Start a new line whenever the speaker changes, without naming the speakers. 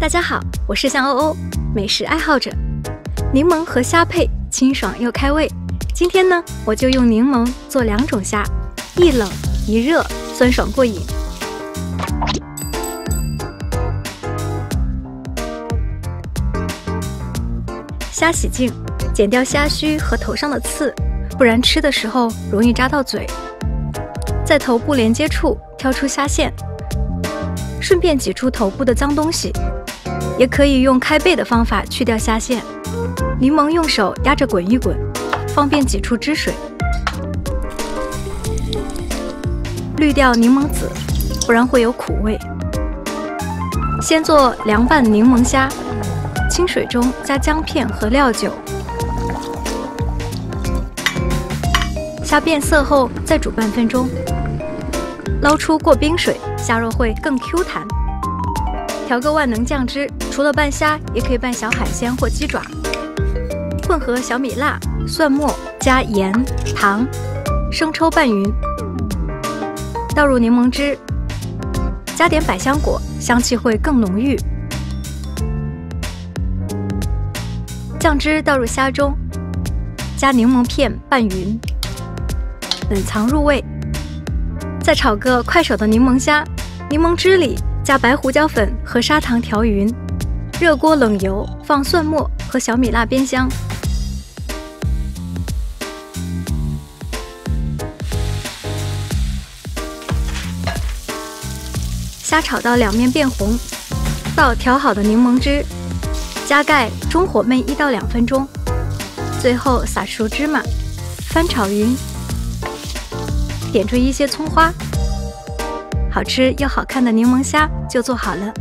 大家好，我是向欧欧，美食爱好者。柠檬和虾配，清爽又开胃。今天呢，我就用柠檬做2种虾，一冷一热，酸爽过瘾。虾洗净，剪掉虾须和头上的刺，不然吃的时候容易扎到嘴。在头部连接处挑出虾线，顺便挤出头部的脏东西。也可以用开背的方法去掉虾线。柠檬用手压着滚一滚，方便挤出汁水。滤掉柠檬籽，不然会有苦味。先做凉拌柠檬虾，清水中加姜片和料酒。虾变色后再煮半分钟，捞出过冰水，虾肉会更 Q 弹。调个万能酱汁，除了拌虾，也可以拌小海鲜或鸡爪。混合小米辣、蒜末，加盐、糖、生抽拌匀，倒入柠檬汁，加点百香果，香气会更浓郁。酱汁倒入虾中，加柠檬片拌匀，冷藏入味。再炒个快手的柠檬虾，柠檬汁里加白胡椒粉和砂糖调匀，热锅冷油，放蒜末和小米辣煸香。虾炒到两面变红，倒调好的柠檬汁，加盖，中火焖1到2分钟，最后撒熟芝麻，翻炒匀，点缀一些葱花。好吃又好看的柠檬虾就做好了。